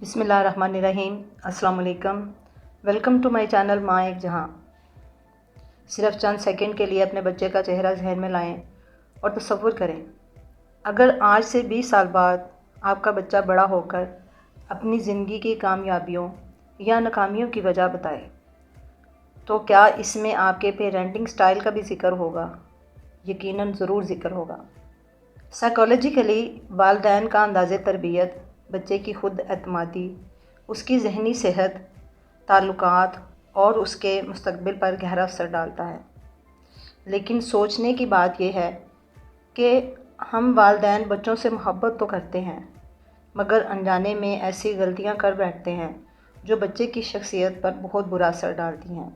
بسم اللہ الرحمن الرحیم۔ السلام علیکم۔ ویلکم ٹو مائی چینل ماں ایک جہاں۔ صرف چند سیکنڈ کے لیے اپنے بچے کا چہرہ ذہن میں لائیں اور تصور کریں، اگر آج سے 20 سال بعد آپ کا بچہ بڑا ہو کر اپنی زندگی کی کامیابیوں یا ناکامیوں کی وجہ بتائے تو کیا اس میں آپ کے پیرنٹنگ سٹائل کا بھی ذکر ہوگا؟ یقیناً ضرور ذکر ہوگا۔ سائیکالوجیکلی والدین کا انداز تربیت بچے کی خود اعتمادی، اس کی ذہنی صحت، تعلقات اور اس کے مستقبل پر گہرا اثر ڈالتا ہے۔ لیکن سوچنے کی بات یہ ہے کہ ہم والدین بچوں سے محبت تو کرتے ہیں، مگر انجانے میں ایسی غلطیاں کر بیٹھتے ہیں جو بچے کی شخصیت پر بہت برا اثر ڈالتی ہیں۔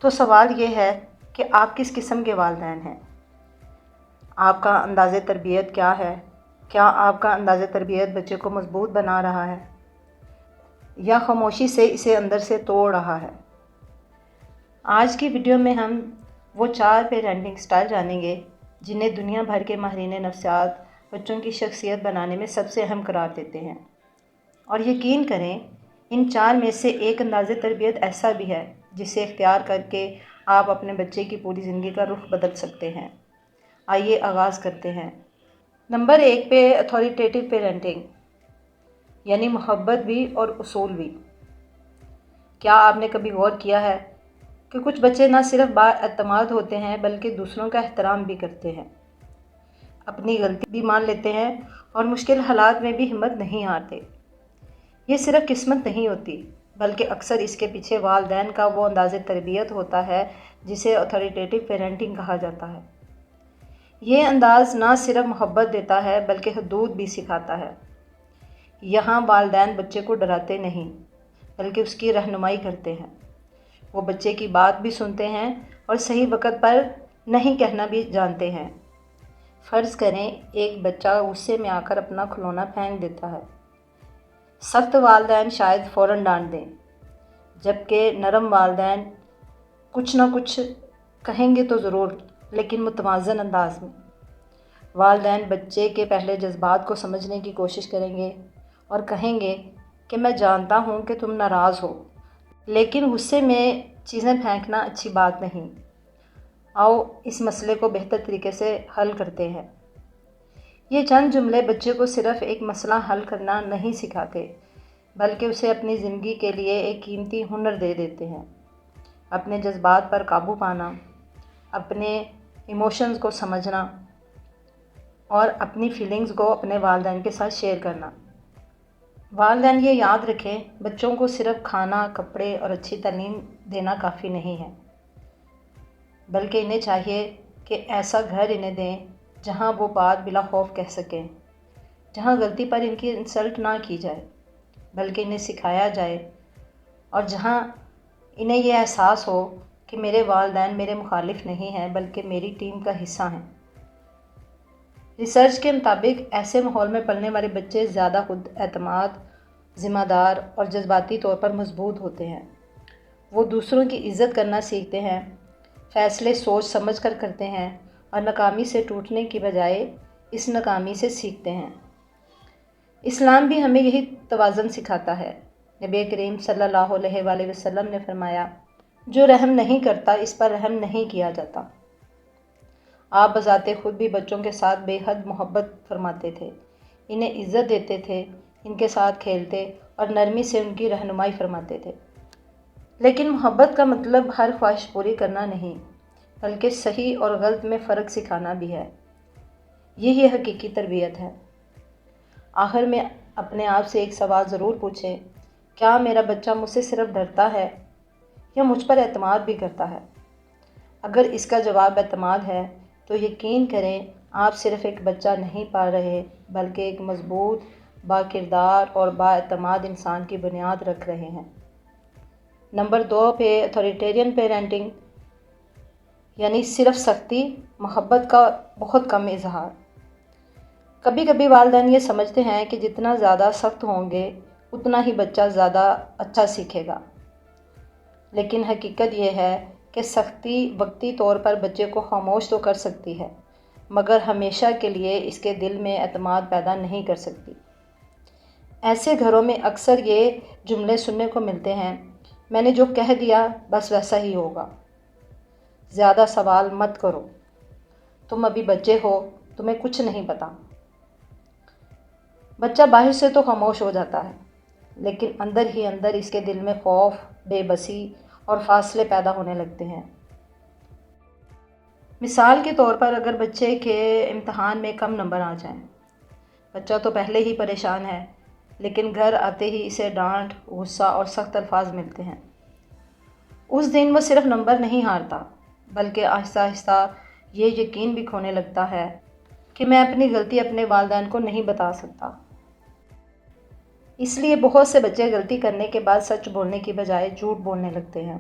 تو سوال یہ ہے کہ آپ کس قسم کے والدین ہیں؟ آپ کا انداز تربیت کیا ہے؟ کیا آپ کا انداز تربیت بچے کو مضبوط بنا رہا ہے یا خاموشی سے اسے اندر سے توڑ رہا ہے؟ آج کی ویڈیو میں ہم وہ 4 پیرنٹنگ سٹائل جانیں گے جنہیں دنیا بھر کے ماہرین نفسیات بچوں کی شخصیت بنانے میں سب سے اہم قرار دیتے ہیں۔ اور یقین کریں، ان 4 میں سے ایک انداز تربیت ایسا بھی ہے جسے اختیار کر کے آپ اپنے بچے کی پوری زندگی کا رخ بدل سکتے ہیں۔ آئیے آغاز کرتے ہیں۔ نمبر 1 پہ اتھارٹیٹیو پیرنٹنگ، یعنی محبت بھی اور اصول بھی۔ کیا آپ نے کبھی غور کیا ہے کہ کچھ بچے نہ صرف با اعتماد ہوتے ہیں بلکہ دوسروں کا احترام بھی کرتے ہیں، اپنی غلطی بھی مان لیتے ہیں اور مشکل حالات میں بھی ہمت نہیں ہارتے؟ یہ صرف قسمت نہیں ہوتی، بلکہ اکثر اس کے پیچھے والدین کا وہ انداز تربیت ہوتا ہے جسے اتھارٹیٹیو پیرنٹنگ کہا جاتا ہے۔ یہ انداز نہ صرف محبت دیتا ہے بلکہ حدود بھی سکھاتا ہے۔ یہاں والدین بچے کو ڈراتے نہیں بلکہ اس کی رہنمائی کرتے ہیں۔ وہ بچے کی بات بھی سنتے ہیں اور صحیح وقت پر نہیں کہنا بھی جانتے ہیں۔ فرض کریں ایک بچہ غصے میں آ کر اپنا کھلونا پھینک دیتا ہے۔ سخت والدین شاید فوراً ڈانٹ دیں، جبکہ نرم والدین کچھ نہ کچھ کہیں گے تو ضرور، لیکن متوازن انداز میں۔ والدین بچے کے پہلے جذبات کو سمجھنے کی کوشش کریں گے اور کہیں گے کہ میں جانتا ہوں کہ تم ناراض ہو، لیکن غصے میں چیزیں پھینکنا اچھی بات نہیں۔ آؤ اس مسئلے کو بہتر طریقے سے حل کرتے ہیں۔ یہ چند جملے بچے کو صرف ایک مسئلہ حل کرنا نہیں سکھاتے، بلکہ اسے اپنی زندگی کے لیے ایک قیمتی ہنر دے دیتے ہیں۔ اپنے جذبات پر قابو پانا، اپنے ایموشنز کو سمجھنا اور اپنی فیلنگز کو اپنے والدین کے ساتھ شیئر کرنا۔ والدین یہ یاد رکھیں، بچوں کو صرف کھانا، کپڑے اور اچھی تعلیم دینا کافی نہیں ہے، بلکہ انہیں چاہیے کہ ایسا گھر انہیں دیں جہاں وہ بات بلا خوف کہہ سکیں، جہاں غلطی پر ان کی انسلٹ نہ کی جائے بلکہ انہیں سکھایا جائے، اور جہاں انہیں یہ احساس ہو کہ میرے والدین میرے مخالف نہیں ہیں بلکہ میری ٹیم کا حصہ ہیں۔ ریسرچ کے مطابق ایسے ماحول میں پلنے والے بچے زیادہ خود اعتماد، ذمہ دار اور جذباتی طور پر مضبوط ہوتے ہیں۔ وہ دوسروں کی عزت کرنا سیکھتے ہیں، فیصلے سوچ سمجھ کر کرتے ہیں اور ناکامی سے ٹوٹنے کی بجائے اس ناکامی سے سیکھتے ہیں۔ اسلام بھی ہمیں یہی توازن سکھاتا ہے۔ نبی کریم صلی اللہ علیہ وآلہ وسلم نے فرمایا، جو رحم نہیں کرتا اس پر رحم نہیں کیا جاتا۔ آپ بذات خود بھی بچوں کے ساتھ بے حد محبت فرماتے تھے، انہیں عزت دیتے تھے، ان کے ساتھ کھیلتے اور نرمی سے ان کی رہنمائی فرماتے تھے۔ لیکن محبت کا مطلب ہر خواہش پوری کرنا نہیں، بلکہ صحیح اور غلط میں فرق سکھانا بھی ہے۔ یہی حقیقی تربیت ہے۔ آخر میں اپنے آپ سے ایک سوال ضرور پوچھیں، کیا میرا بچہ مجھ سے صرف ڈرتا ہے یا مجھ پر اعتماد بھی کرتا ہے؟ اگر اس کا جواب اعتماد ہے تو یقین کریں آپ صرف ایک بچہ نہیں پال رہے بلکہ ایک مضبوط، با کردار اور با اعتماد انسان کی بنیاد رکھ رہے ہیں۔ نمبر 2 پہ اتھارٹیرین پیرنٹنگ، یعنی صرف سختی، محبت کا بہت کم اظہار۔ کبھی کبھی والدین یہ سمجھتے ہیں کہ جتنا زیادہ سخت ہوں گے اتنا ہی بچہ زیادہ اچھا سیکھے گا، لیکن حقیقت یہ ہے کہ سختی وقتی طور پر بچے کو خاموش تو کر سکتی ہے، مگر ہمیشہ کے لیے اس کے دل میں اعتماد پیدا نہیں کر سکتی۔ ایسے گھروں میں اکثر یہ جملے سننے کو ملتے ہیں، میں نے جو کہہ دیا بس ویسا ہی ہوگا، زیادہ سوال مت کرو، تم ابھی بچے ہو، تمہیں کچھ نہیں پتا۔ بچہ باہر سے تو خاموش ہو جاتا ہے، لیکن اندر ہی اندر اس کے دل میں خوف، بے بسی اور فاصلے پیدا ہونے لگتے ہیں۔ مثال کے طور پر اگر بچے کے امتحان میں کم نمبر آ جائیں، بچہ تو پہلے ہی پریشان ہے، لیکن گھر آتے ہی اسے ڈانٹ، غصہ اور سخت الفاظ ملتے ہیں۔ اس دن وہ صرف نمبر نہیں ہارتا، بلکہ آہستہ آہستہ یہ یقین بھی کھونے لگتا ہے کہ میں اپنی غلطی اپنے والدین کو نہیں بتا سکتا۔ اس لیے بہت سے بچے غلطی کرنے کے بعد سچ بولنے کی بجائے جھوٹ بولنے لگتے ہیں۔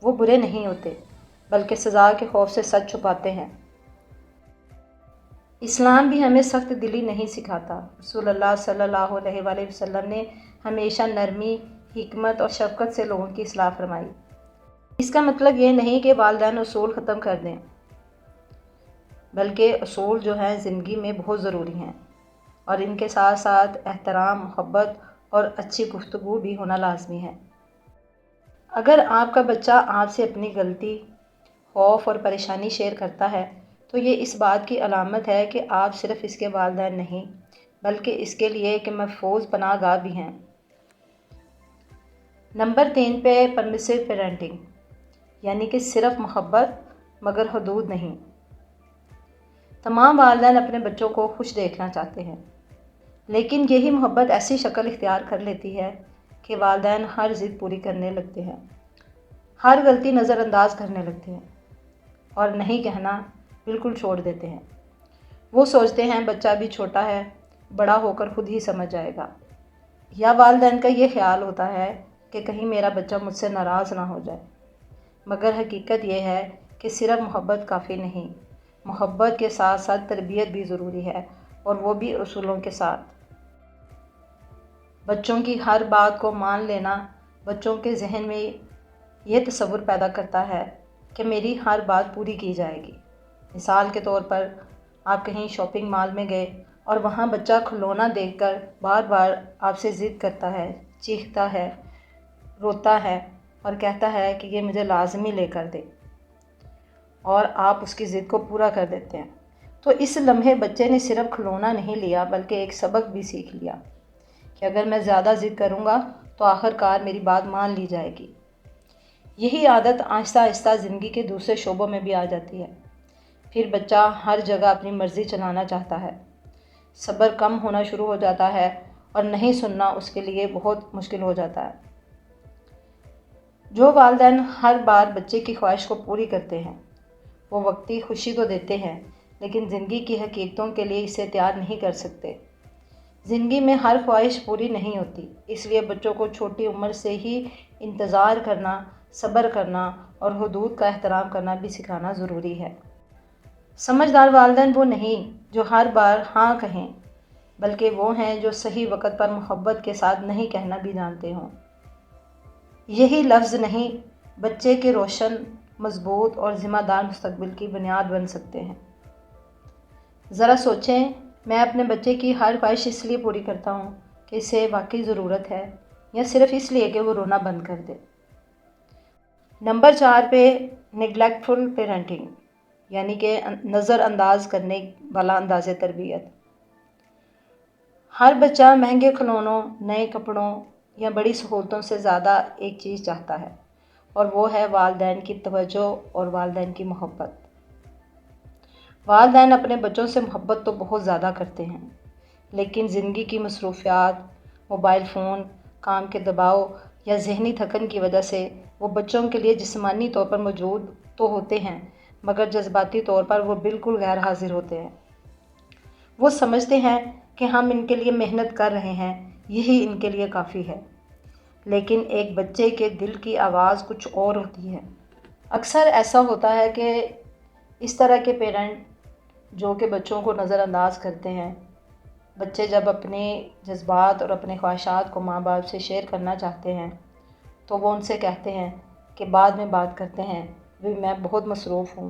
وہ برے نہیں ہوتے، بلکہ سزا کے خوف سے سچ چھپاتے ہیں۔ اسلام بھی ہمیں سخت دلی نہیں سکھاتا۔ رسول اللہ صلی اللہ علیہ وآلہ وسلم نے ہمیشہ نرمی، حکمت اور شفقت سے لوگوں کی اصلاح فرمائی۔ اس کا مطلب یہ نہیں کہ والدین اصول ختم کر دیں، بلکہ اصول جو ہیں زندگی میں بہت ضروری ہیں، اور ان کے ساتھ ساتھ احترام، محبت اور اچھی گفتگو بھی ہونا لازمی ہے۔ اگر آپ کا بچہ آپ سے اپنی غلطی، خوف اور پریشانی شیئر کرتا ہے تو یہ اس بات کی علامت ہے کہ آپ صرف اس کے والدین نہیں، بلکہ اس کے لیے ایک محفوظ پناہ گاہ بھی ہیں۔ نمبر 3 پہ پرمیسو پیرنٹنگ، یعنی کہ صرف محبت مگر حدود نہیں۔ تمام والدین اپنے بچوں کو خوش دیکھنا چاہتے ہیں، لیکن یہی محبت ایسی شکل اختیار کر لیتی ہے کہ والدین ہر ضد پوری کرنے لگتے ہیں، ہر غلطی نظر انداز کرنے لگتے ہیں، اور نہیں کہنا بالکل چھوڑ دیتے ہیں۔ وہ سوچتے ہیں بچہ بھی چھوٹا ہے، بڑا ہو کر خود ہی سمجھ جائے گا، یا والدین کا یہ خیال ہوتا ہے کہ کہیں میرا بچہ مجھ سے ناراض نہ ہو جائے۔ مگر حقیقت یہ ہے کہ صرف محبت کافی نہیں، محبت کے ساتھ ساتھ تربیت بھی ضروری ہے، اور وہ بھی اصولوں کے ساتھ۔ بچوں کی ہر بات کو مان لینا بچوں کے ذہن میں یہ تصور پیدا کرتا ہے کہ میری ہر بات پوری کی جائے گی۔ مثال کے طور پر آپ کہیں شاپنگ مال میں گئے اور وہاں بچہ کھلونا دیکھ کر بار بار آپ سے ضد کرتا ہے، چیختا ہے، روتا ہے اور کہتا ہے کہ یہ مجھے لازمی لے کر دے، اور آپ اس کی ضد کو پورا کر دیتے ہیں، تو اس لمحے بچے نے صرف کھلونا نہیں لیا بلکہ ایک سبق بھی سیکھ لیا کہ اگر میں زیادہ ضد کروں گا تو آخر کار میری بات مان لی جائے گی۔ یہی عادت آہستہ آہستہ زندگی کے دوسرے شعبوں میں بھی آ جاتی ہے۔ پھر بچہ ہر جگہ اپنی مرضی چلانا چاہتا ہے، صبر کم ہونا شروع ہو جاتا ہے، اور نہیں سننا اس کے لیے بہت مشکل ہو جاتا ہے۔ جو والدین ہر بار بچے کی خواہش کو پوری کرتے ہیں، وہ وقتی خوشی تو دیتے ہیں، لیکن زندگی کی حقیقتوں کے لیے اسے تیار نہیں کر سکتے۔ زندگی میں ہر خواہش پوری نہیں ہوتی، اس لیے بچوں کو چھوٹی عمر سے ہی انتظار کرنا، صبر کرنا اور حدود کا احترام کرنا بھی سکھانا ضروری ہے۔ سمجھدار والدین وہ نہیں جو ہر بار ہاں کہیں، بلکہ وہ ہیں جو صحیح وقت پر محبت کے ساتھ نہیں کہنا بھی جانتے ہوں۔ یہی لفظ نہیں بچے کے روشن، مضبوط اور ذمہ دار مستقبل کی بنیاد بن سکتے ہیں۔ ذرا سوچیں، میں اپنے بچے کی ہر خواہش اس لیے پوری کرتا ہوں کہ اسے واقعی ضرورت ہے، یا صرف اس لیے کہ وہ رونا بند کر دے؟ نمبر 4 پہ نیگلیکٹفل پیرنٹنگ، یعنی کہ نظر انداز کرنے والا انداز تربیت۔ ہر بچہ مہنگے کھلونوں، نئے کپڑوں یا بڑی سہولتوں سے زیادہ ایک چیز چاہتا ہے، اور وہ ہے والدین کی توجہ اور والدین کی محبت۔ والدین اپنے بچوں سے محبت تو بہت زیادہ کرتے ہیں، لیکن زندگی کی مصروفیات، موبائل فون، کام کے دباؤ یا ذہنی تھکن کی وجہ سے وہ بچوں کے لیے جسمانی طور پر موجود تو ہوتے ہیں، مگر جذباتی طور پر وہ بالکل غیر حاضر ہوتے ہیں۔ وہ سمجھتے ہیں کہ ہم ان کے لیے محنت کر رہے ہیں، یہی ان کے لیے کافی ہے، لیکن ایک بچے کے دل کی آواز کچھ اور ہوتی ہے۔ اکثر ایسا ہوتا ہے کہ اس طرح کے پیرنٹ جو کہ بچوں کو نظر انداز کرتے ہیں، بچے جب اپنے جذبات اور اپنے خواہشات کو ماں باپ سے شیئر کرنا چاہتے ہیں تو وہ ان سے کہتے ہیں کہ بعد میں بات کرتے ہیں، میں بہت مصروف ہوں۔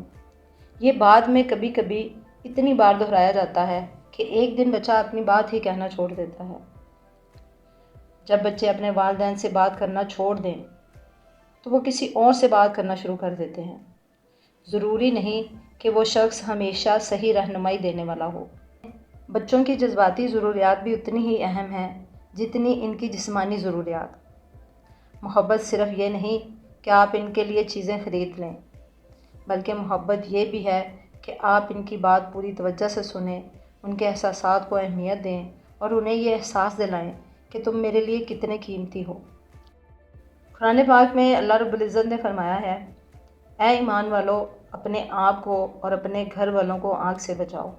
یہ بعد میں کبھی کبھی اتنی بار دہرایا جاتا ہے کہ ایک دن بچہ اپنی بات ہی کہنا چھوڑ دیتا ہے۔ جب بچے اپنے والدین سے بات کرنا چھوڑ دیں تو وہ کسی اور سے بات کرنا شروع کر دیتے ہیں۔ ضروری نہیں کہ وہ شخص ہمیشہ صحیح رہنمائی دینے والا ہو۔ بچوں کی جذباتی ضروریات بھی اتنی ہی اہم ہیں جتنی ان کی جسمانی ضروریات۔ محبت صرف یہ نہیں کہ آپ ان کے لیے چیزیں خرید لیں، بلکہ محبت یہ بھی ہے کہ آپ ان کی بات پوری توجہ سے سنیں، ان کے احساسات کو اہمیت دیں اور انہیں یہ احساس دلائیں کہ تم میرے لیے کتنے قیمتی ہو۔ قرآن پاک میں اللہ رب العزت نے فرمایا ہے، اے ایمان والو، اپنے آپ کو اور اپنے گھر والوں کو آگ سے بچاؤ۔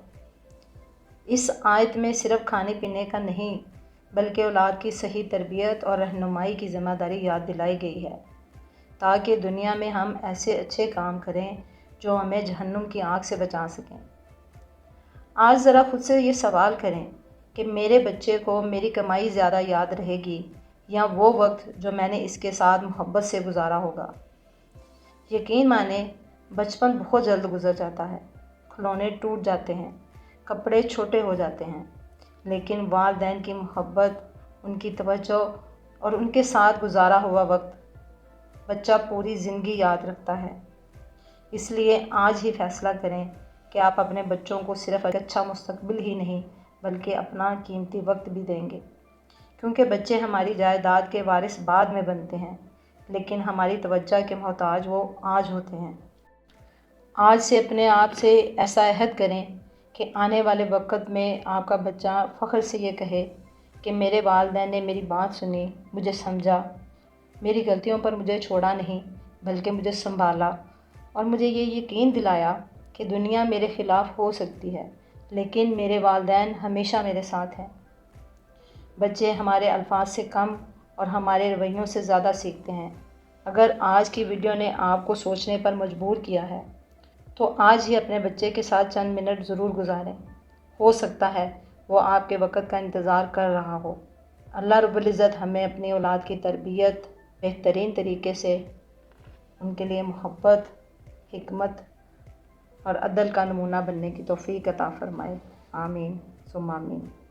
اس آیت میں صرف کھانے پینے کا نہیں بلکہ اولاد کی صحیح تربیت اور رہنمائی کی ذمہ داری یاد دلائی گئی ہے، تاکہ دنیا میں ہم ایسے اچھے کام کریں جو ہمیں جہنم کی آگ سے بچا سکیں۔ آج ذرا خود سے یہ سوال کریں کہ میرے بچے کو میری کمائی زیادہ یاد رہے گی یا وہ وقت جو میں نے اس کے ساتھ محبت سے گزارا ہوگا؟ یقین مانیں، بچپن بہت جلد گزر جاتا ہے، کھلونے ٹوٹ جاتے ہیں، کپڑے چھوٹے ہو جاتے ہیں، لیکن والدین کی محبت، ان کی توجہ اور ان کے ساتھ گزارا ہوا وقت بچہ پوری زندگی یاد رکھتا ہے۔ اس لیے آج ہی فیصلہ کریں کہ آپ اپنے بچوں کو صرف ایک اچھا مستقبل ہی نہیں بلکہ اپنا قیمتی وقت بھی دیں گے، کیونکہ بچے ہماری جائیداد کے وارث بعد میں بنتے ہیں، لیکن ہماری توجہ کے محتاج وہ آج ہوتے ہیں۔ آج سے اپنے آپ سے ایسا عہد کریں کہ آنے والے وقت میں آپ کا بچہ فخر سے یہ کہے کہ میرے والدین نے میری بات سنی، مجھے سمجھا، میری غلطیوں پر مجھے چھوڑا نہیں بلکہ مجھے سنبھالا اور مجھے یہ یقین دلایا کہ دنیا میرے خلاف ہو سکتی ہے لیکن میرے والدین ہمیشہ میرے ساتھ ہیں۔ بچے ہمارے الفاظ سے کم اور ہمارے رویوں سے زیادہ سیکھتے ہیں۔ اگر آج کی ویڈیو نے آپ کو سوچنے پر مجبور کیا ہے تو آج ہی اپنے بچے کے ساتھ چند منٹ ضرور گزاریں، ہو سکتا ہے وہ آپ کے وقت کا انتظار کر رہا ہو۔ اللہ رب العزت ہمیں اپنی اولاد کی تربیت بہترین طریقے سے، ان کے لیے محبت، حکمت اور عدل کا نمونہ بننے کی توفیق عطا فرمائے۔ آمین ثم آمین۔